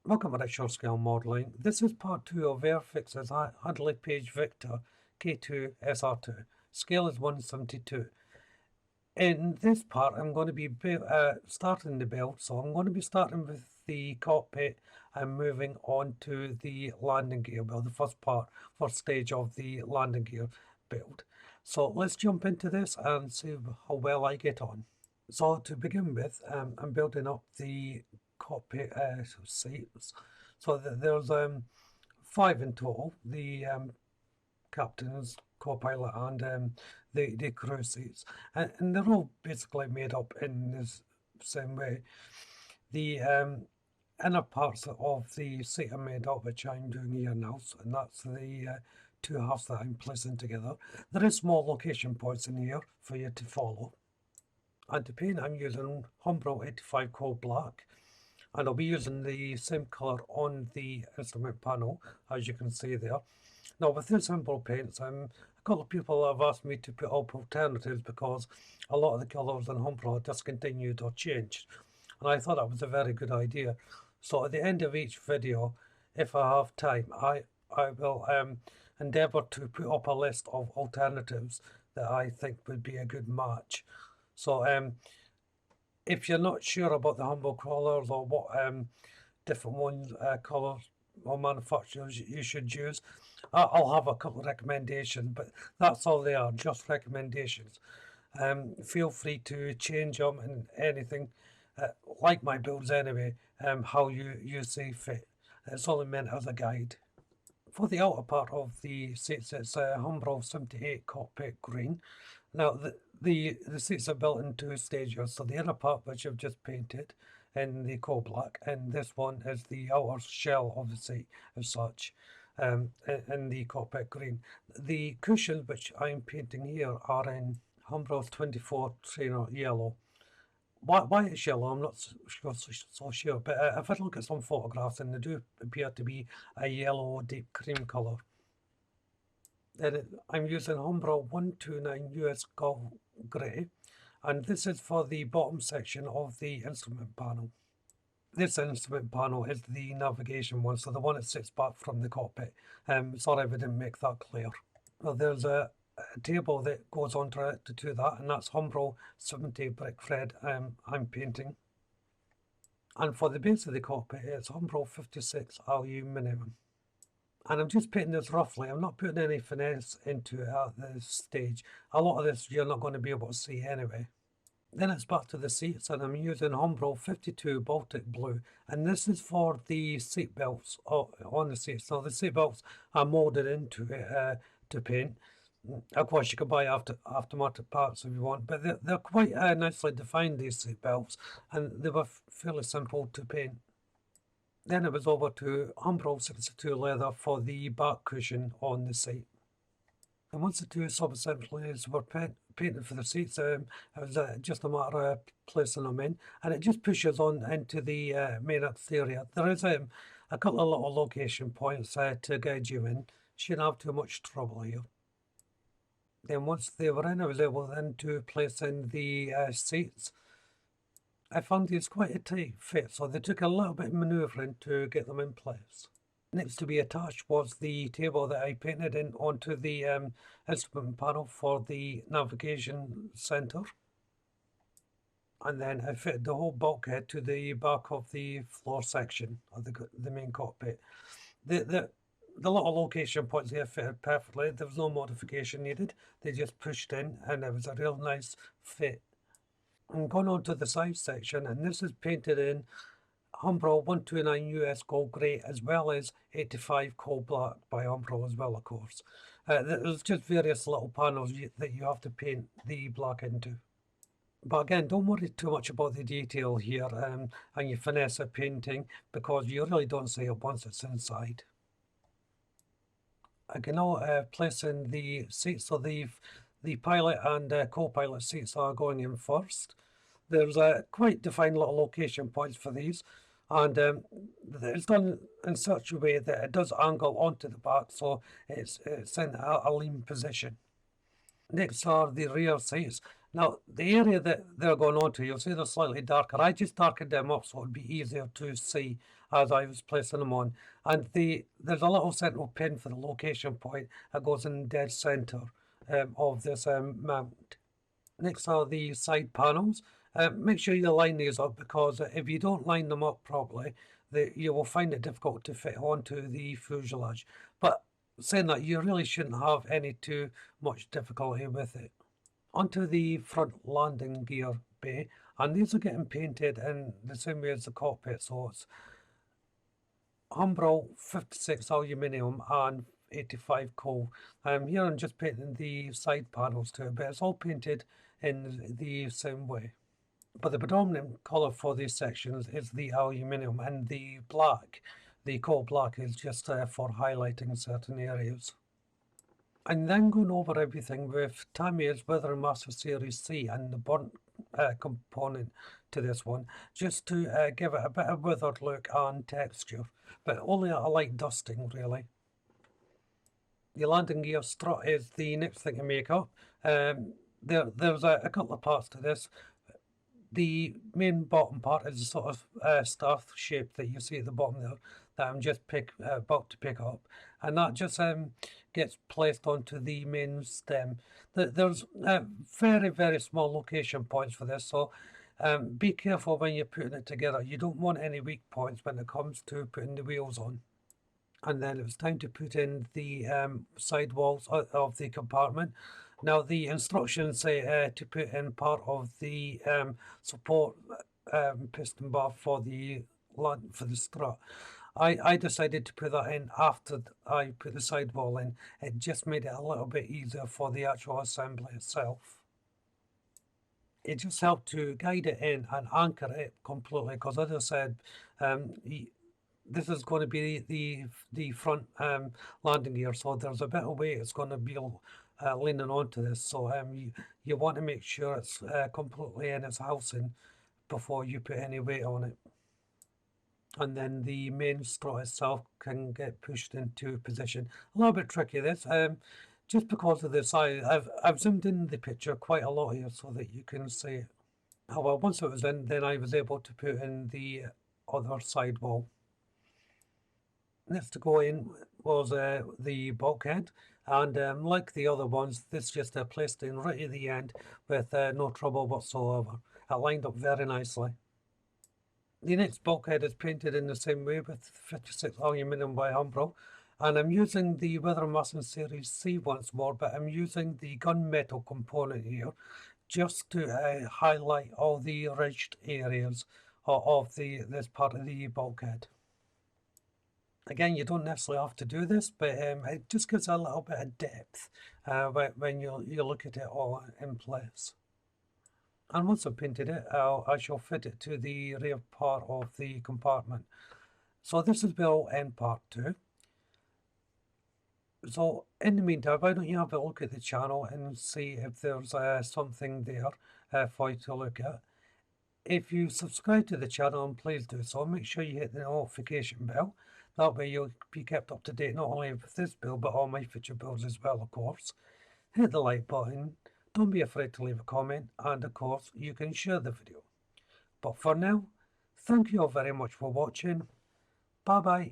Welcome to Short Scale Modelling. This is part 2 of Airfix's Hadley Page Victor K2 SR2. Scale is 172. In this part, I'm going to be starting the build, so I'm going to be starting with the cockpit and moving on to the landing gear build, the first stage of the landing gear build. So let's jump into this and see how well I get on. So to begin with, I'm building up the cockpit seats. So that there's 5 in total: the captain's, co-pilot, and the crew seats, and they're all basically made up in this same way. The inner parts of the seat are made up, which I'm doing here now, and that's the two halves that I'm placing together. There is small location points in here for you to follow. And to paint, I'm using Humbrol 85 Coal Black, and I'll be using the same colour on the instrument panel, as you can see there. Now with this simple paints, a couple of people have asked me to put up alternatives because a lot of the colours in Humbrol are discontinued or changed, and I thought that was a very good idea. So at the end of each video, if I have time, I will endeavour to put up a list of alternatives that I think would be a good match. So if you're not sure about the Humbrol colours or what different ones, colours or manufacturers you should use, I'll have a couple of recommendations, but that's all they are, just recommendations. Feel free to change them and anything, like my builds anyway, how you see fit. It's only meant as a guide. For the outer part of the seats, it's a Humbrol 78 cockpit green. Now, the seats are built in 2 stages. So the inner part, which I've just painted in the coal black, and this one is the outer shell of the seat as such, in the cockpit green. The cushions, which I'm painting here, are in Humbrol 24 trainer yellow. Why it's yellow, I'm not so sure, but if I look at some photographs, and they do appear to be a yellow deep cream colour. Then I'm using Humbrol 129 US Golf Grey, and this is for the bottom section of the instrument panel. This instrument panel is the navigation one, so the one that sits back from the cockpit. Sorry if I didn't make that clear. Well, there's a table that goes on to that, and that's Humbrol 70 brick thread I'm painting. And for the base of the cockpit, it's Humbrol 56 aluminium. And I'm just painting this roughly. I'm not putting any finesse into it at this stage. A lot of this you're not going to be able to see anyway. Then it's back to the seats, and I'm using Humbrol 52 Baltic Blue, and this is for the seat belts on the seats. So the seat belts are molded into it to paint. Of course, you can buy aftermarket parts if you want, but they're quite nicely defined, these seat belts, and they were fairly simple to paint. Then it was over to Humbrol 62 leather for the back cushion on the seat. And once the two sub-assemblies were painted for the seats, it was just a matter of placing them in, and it just pushes on into the main exterior. There is a couple of little location points to guide you in. Shouldn't have too much trouble here. Then once they were in, I was able then to place in the seats. I found these quite a tight fit, so they took a little bit of manoeuvring to get them in place. Next to be attached was the table that I painted in onto the instrument panel for the navigation centre. And then I fitted the whole bulkhead to the back of the floor section of the main cockpit. The little location points here fitted perfectly. There was no modification needed. They just pushed in, and it was a real nice fit. I'm going on to the side section, and this is painted in Humbrol 129 US Gold Grey, as well as 85 Coal Black by Humbrol as well, of course. There's just various little panels that you have to paint the black into. But again, don't worry too much about the detail here and your finesse of painting, because you really don't see it once it's inside. I can now place in the seats, so the pilot and co-pilot seats are going in first. There's quite defined little location points for these, and it's done in such a way that it does angle onto the back, so it's in a lean position. Next are the rear seats. Now, the area that they're going on to, you'll see they're slightly darker. I just darkened them up so it'd be easier to see as I was placing them on. And there's a little central pin for the location point that goes in the dead centre of this mount. Next are the side panels. Make sure you line these up, because if you don't line them up properly, you will find it difficult to fit onto the fuselage. But saying that, you really shouldn't have any too much difficulty with it. Onto the front landing gear bay, and these are getting painted in the same way as the cockpit, so it's Humbrol 56 aluminium and 85 coal. Here I'm just painting the side panels too, but it's all painted in the same way. But the predominant colour for these sections is the aluminium, and the black, the coal black, is just for highlighting certain areas. I'm then going over everything with Tamiya's Weathermaster Series C and the burnt component to this one, just to give it a bit of weathered look and texture, but only a light dusting really. The landing gear strut is the next thing to make up. There's a couple of parts to this. The main bottom part is a sort of star shape that you see at the bottom there, that I'm just about to pick up, and that just gets placed onto the main stem. There's very, very small location points for this, so be careful when you're putting it together. You don't want any weak points when it comes to putting the wheels on. And then it's time to put in the side walls of the compartment. Now, the instructions say to put in part of the support piston bar for the strut. I decided to put that in after I put the sidewall in. It just made it a little bit easier for the actual assembly itself. It just helped to guide it in and anchor it completely, because as I said, this is going to be the front landing gear, so there's a bit of weight it's going to be leaning onto this, so you want to make sure it's completely in its housing before you put any weight on it. And then the main strut itself can get pushed into position. A little bit tricky this, just because of the size. I've zoomed in the picture quite a lot here so that you can see it. Well, once it was in, then I was able to put in the other sidewall. Next to go in was the bulkhead, and like the other ones, this just placed in right at the end with no trouble whatsoever. It lined up very nicely. The next bulkhead is painted in the same way with 56 aluminium by Humbrol, and I'm using the Weathermaster Series C once more, but I'm using the gunmetal component here just to highlight all the ridged areas of this part of the bulkhead. Again, you don't necessarily have to do this, but it just gives a little bit of depth when you look at it all in place. And once I've painted it, I shall fit it to the rear part of the compartment. So this is will end part 2. So in the meantime, why don't you have a look at the channel and see if there's something there for you to look at. If you subscribe to the channel, and please do so, make sure you hit the notification bell. That way you'll be kept up to date not only with this build, but all my future builds as well, of course. Hit the like button, don't be afraid to leave a comment, and of course you can share the video. But for now, thank you all very much for watching. Bye bye.